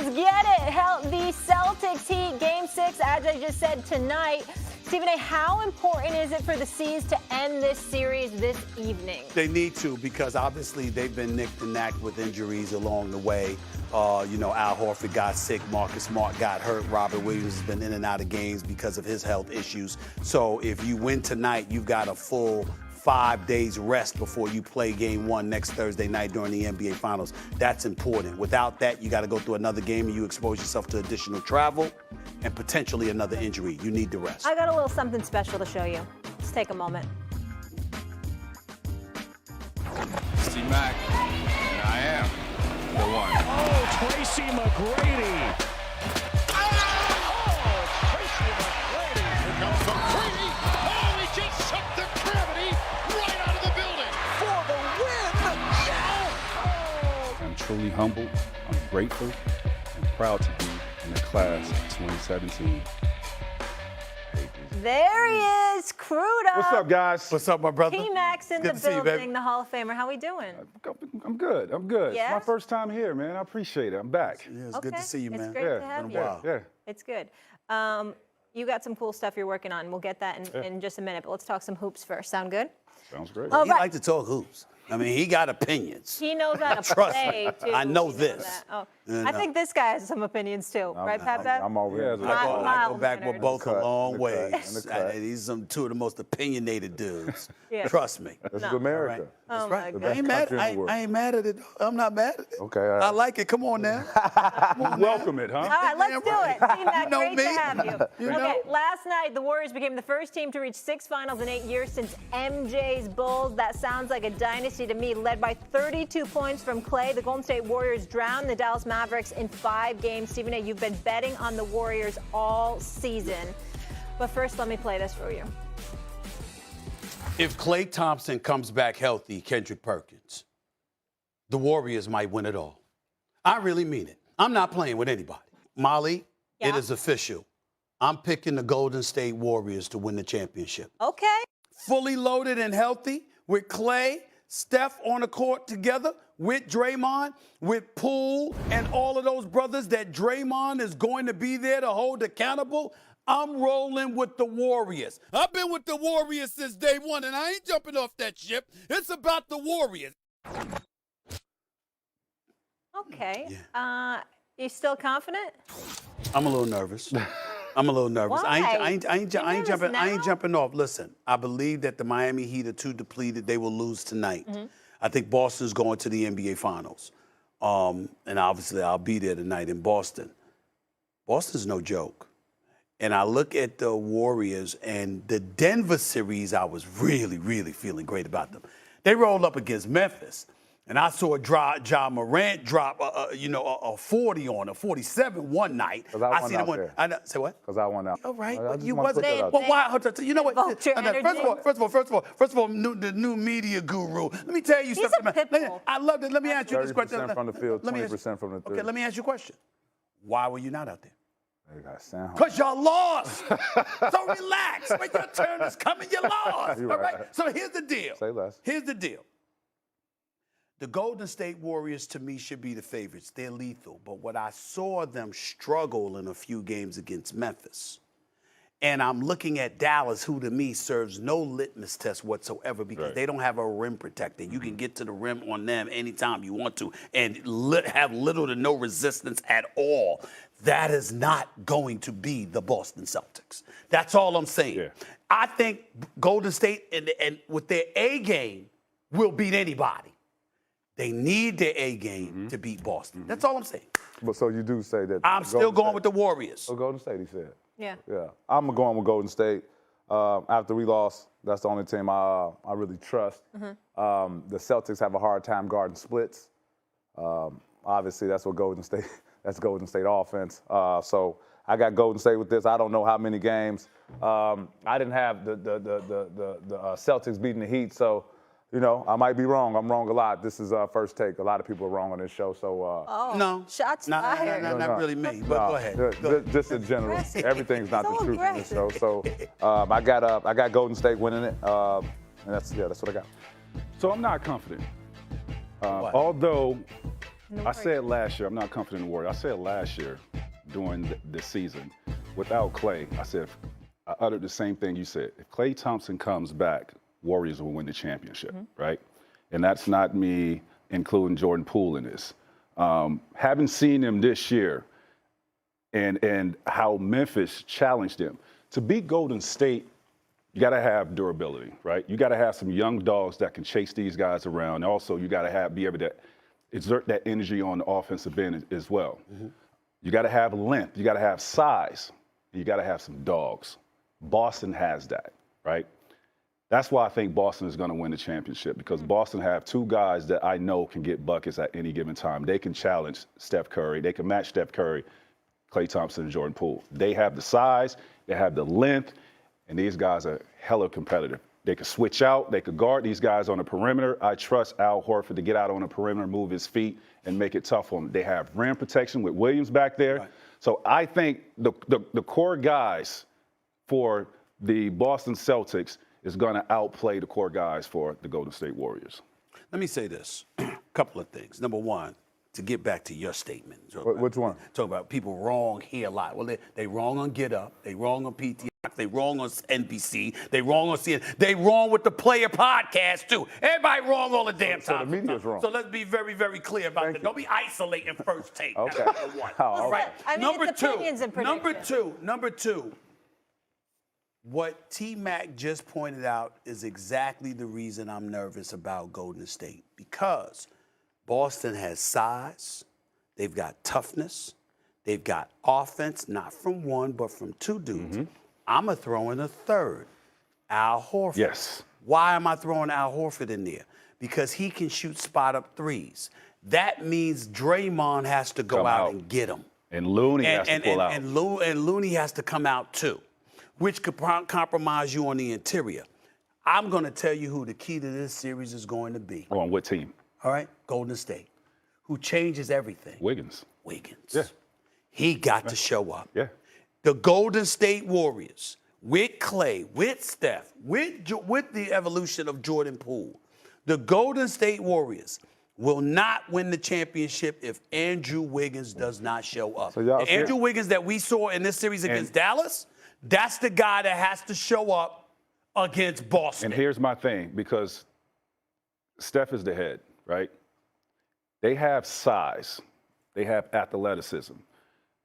Let's get it. The Celtics Heat Game 6, as I just said, tonight. Stephen A., how important is it for the C's to end this series this evening? They need to, because obviously they've been nicked and knacked with injuries along the way. Al Horford got sick, Marcus Smart got hurt, Robert Williams has been in and out of games because of his health issues. So if you win tonight, you've got a full 5 days rest before you play game 1 next Thursday night during the NBA Finals. That's important. Without that, you got to go through another game and you expose yourself to additional travel and potentially another injury. You need the rest. I got a little something special to show you. Let's take a moment. T-Mac, and I am the one. Oh, Tracy McGrady. Tracy McGrady. Here comes McGrady. Oh, he just sucked the gravity right out of the building. For the win. Yeah. I'm truly humbled, I'm grateful, and proud to be in the class of 2017. There he is, Cruda. What's up, guys? What's up, my brother? T-Mac's in the building, the Hall of Famer. How we doing? I'm good. Yeah? It's my first time here, man. I appreciate it. I'm back. Yeah, it's good to see you, man. It's great to have you. Yeah. It's good. You got some cool stuff you're working on. We'll get that in just a minute, but let's talk some hoops first. Sound good? Sounds great. All He right. like to talk hoops. I mean, he got opinions. He knows how to Trust play, me. too. I know He knows this. that. Oh. You I know. think this guy has some opinions, too. Right, Pat? I'm already. I go back with both a long In the ways. cut. These are two of the most opinionated dudes. Yeah. Trust me. This No. is America. Oh, That's my right. God. I ain't mad. country in the world. I ain't mad at it. I'm not mad at it. Okay, all right. I like it. Come on now. Welcome it, huh? All right, let's do it. T-Mac, You know great me. to have you. You Okay, know. last night, the Warriors became the first team to reach 6 finals in 8 years since MJ's Bulls. That sounds like a dynasty to me, led by 32 points from Clay. The Golden State Warriors drowned the Dallas Mavericks in 5 games. Stephen A., you've been betting on the Warriors all season. But first, let me play this for you. If Klay Thompson comes back healthy, Kendrick Perkins, the Warriors might win it all. I really mean it. I'm not playing with anybody. Molly, Yeah. It is official. I'm picking the Golden State Warriors to win the championship. Okay. Fully loaded and healthy with Klay, Steph on the court together, with Draymond, with Poole, and all of those brothers that Draymond is going to be there to hold accountable. I'm rolling with the Warriors. I've been with the Warriors since day one, and I ain't jumping off that ship. It's about the Warriors. Okay. You still confident? I'm a little nervous. I'm a little nervous. Why? I ain't You're nervous now? jumping off. Listen, I believe that the Miami Heat are too depleted. They will lose tonight. Mm-hmm. I think Boston's going to the NBA Finals. And obviously I'll be there tonight in Boston. Boston's no joke. And I look at the Warriors and the Denver series, I was really, really feeling great about them. They rolled up against Memphis. And I saw Ja Morant drop, a 40 on a 47 one night. Because I won out there. Say what? Because I won out. All right, I but just you wanna put wasn't. that out Well, there. why? You know what? Invoked your energy. First of all, the new media guru. Let me tell you He's something. a pit bull. I love it. Let me ask you this 30% question. from the field, Let me ask- 20% from the three. Okay, let me ask you a question. Why were you not out there? You got sound. Because y'all lost. So relax. When your turn is coming, you lost. You're All right? right. So here's the deal. Say less. Here's the deal. The Golden State Warriors, to me, should be the favorites. They're lethal. But what I saw them struggle in a few games against Memphis, and I'm looking at Dallas, who to me serves no litmus test whatsoever because they don't have a rim protector. You can get to the rim on them anytime you want to and have little to no resistance at all. That is not going to be the Boston Celtics. That's all I'm saying. Yeah. I think Golden State and with their A game will beat anybody. They need their A game to beat Boston. That's all I'm saying. But so you do say that. I'm still going with the Warriors. Oh, Golden State, he said. Yeah. Yeah. I'm going with Golden State. After we lost, that's the only team I really trust. The Celtics have a hard time guarding splits. Obviously, that's what Golden State. That's Golden State offense. So I got Golden State with this. I don't know how many games. I didn't have the Celtics beating the Heat, so. You know, I might be wrong. I'm wrong a lot. This is First Take. A lot of people are wrong on this show, so. No. Shots fired. Not really me, but go ahead. Just in general. Aggressive. Everything's not So the truth on this show. aggressive. So I got Golden State winning it. And that's what I got. So I'm not confident. What? Although I said last year, I'm not confident in the Warriors. I said last year during this season, without Klay, I uttered the same thing you said. If Klay Thompson comes back, Warriors will win the championship, right? And that's not me including Jordan Poole in this. Having seen him this year and how Memphis challenged him, to beat Golden State, you got to have durability, right? You got to have some young dogs that can chase these guys around. Also, you got to be able to exert that energy on the offensive end as well. You got to have length. You got to have size. You got to have some dogs. Boston has that, right? That's why I think Boston is going to win the championship, because Boston have two guys that I know can get buckets at any given time. They can challenge Steph Curry. They can match Steph Curry, Klay Thompson, and Jordan Poole. They have the size. They have the length. And these guys are hella competitive. They could switch out. They could guard these guys on the perimeter. I trust Al Horford to get out on the perimeter, move his feet, and make it tough on them. They have rim protection with Williams back there. Right. So I think the core guys for the Boston Celtics is going to outplay the core guys for the Golden State Warriors. Let me say this. A couple of things. Number one, to get back to your statement. Which one? Talk about people wrong here a lot. Well, they wrong on Get Up. They wrong on PT. They wrong on NBC. They wrong on CNN. They wrong with the Player podcast, too. Everybody wrong all the damn time. So the media's wrong. So let's be very, very clear about that. Don't be isolating First Take. Okay. That's number one. All right. I mean, number it's opinions and predictions. Number two, what T-Mac just pointed out is exactly the reason I'm nervous about Golden State, because Boston has size. They've got toughness. They've got offense, not from one, but from two dudes. I'm going to throw in a third, Al Horford. Yes. Why am I throwing Al Horford in there? Because he can shoot spot-up threes. That means Draymond has to go out and get him. And Looney has to pull out. And Looney has to come out, too, which could compromise you on the interior. I'm going to tell you who the key to this series is going to be. On what team? All right? Golden State, who changes everything. Wiggins. Yeah. He got to show up. Yeah. The Golden State Warriors, with Klay, with Steph, with the evolution of Jordan Poole, the Golden State Warriors will not win the championship if Andrew Wiggins does not show up. So Andrew Wiggins that we saw in this series against Dallas, that's the guy that has to show up against Boston. And here's my thing, because Steph is the head, right? They have size, they have athleticism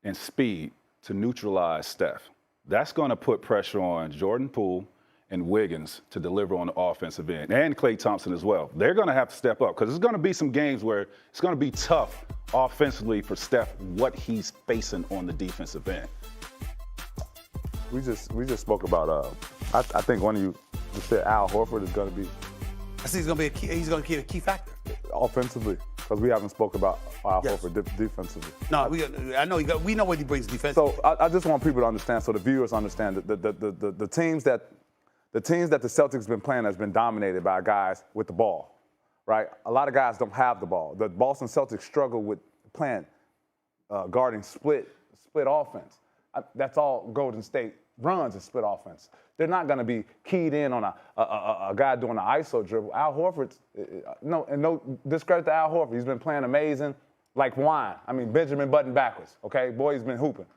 and speed to neutralize Steph. That's going to put pressure on Jordan Poole and Wiggins to deliver on the offensive end, and Klay Thompson as well. They're going to have to step up, because there's going to be some games where it's going to be tough offensively for Steph, what he's facing on the defensive end. We just spoke about. I think one of you said Al Horford is going to be. I see he's going to be a key. He's going to be a key factor offensively, because we haven't spoke about Al Horford defensively. No, I know we know what he brings defensively. So I just want people to understand, so the viewers understand that the teams that the Celtics have been playing has been dominated by guys with the ball, right? A lot of guys don't have the ball. The Boston Celtics struggle with playing guarding split offense. That's all Golden State runs is split offense. They're not going to be keyed in on a guy doing an ISO dribble. Al Horford's, no discredit to Al Horford. He's been playing amazing like wine. I mean, Benjamin Button backwards, okay? Boy, he's been hooping.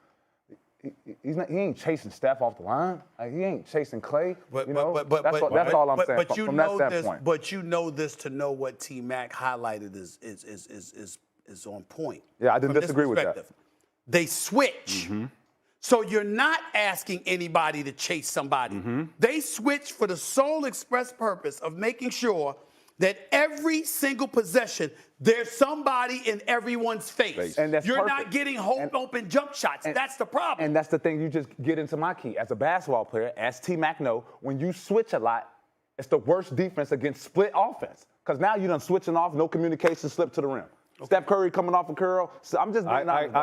He ain't chasing Steph off the line. Like, he ain't chasing Klay. That's all I'm saying from that standpoint. But you know this to know what T-Mac highlighted is on point. Yeah, I didn't disagree with that. They switch. So you're not asking anybody to chase somebody. They switch for the sole express purpose of making sure that every single possession, there's somebody in everyone's face. And that's you're perfect. not getting open jump shots. That's the problem. And that's the thing, you just get into my key. As a basketball player, as T-Mac know, when you switch a lot, it's the worst defense against split offense. Because now you're done switching off, no communication, slip to the rim. Steph Curry coming off a curl. So I'm just being honest.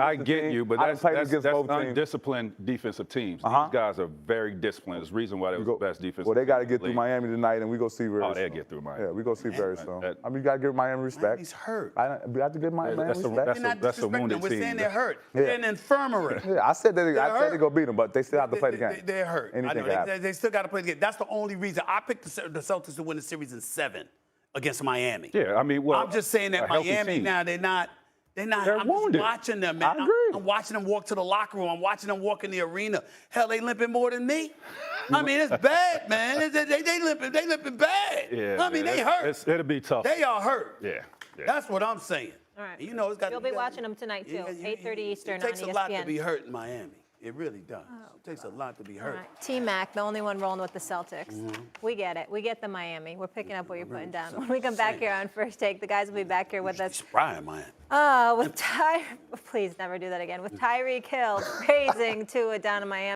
I get you, but that's undisciplined defensive teams. These guys are very disciplined. There's a reason why they were the best defense. Well, they got to get through Miami tonight, and we go see very soon. Oh, they'll get through Miami. Yeah, we go see very soon. I mean, you got to give Miami respect. He's hurt. We have to give Miami respect. That's a wounded We're team. saying they're hurt. They're in an infirmary. Yeah, I said they go beat them, but they still have to play the game. They're hurt. Anything can happen. They still got to play the game. That's the only reason I picked the Celtics to win the series in 7 against Miami. Yeah, I mean, well, I'm just saying that a healthy Miami team. now they're not. They're I'm wounded. just watching them, man. I agree. I'm watching them walk to the locker room. I'm watching them walk in the arena. Hell, they limping more than me. I mean, it's bad, man. They limping bad. Yeah, I mean, they hurt. It'll be tough. They are hurt. Yeah. That's what I'm saying. All right. You know, it's got. You'll be watching them tonight, too, 8:30 Eastern on ESPN. It takes a lot to be hurt in Miami. It really does. It takes a lot to be All hurt. right. T-Mac, the only one rolling with the Celtics. We get it. We get the Miami. We're picking up what you're putting down. When we come back here on First Take, the guys will be back here with us. Brian, Miami. With please never do that again. With Tyreek Hill praising Tua down in Miami.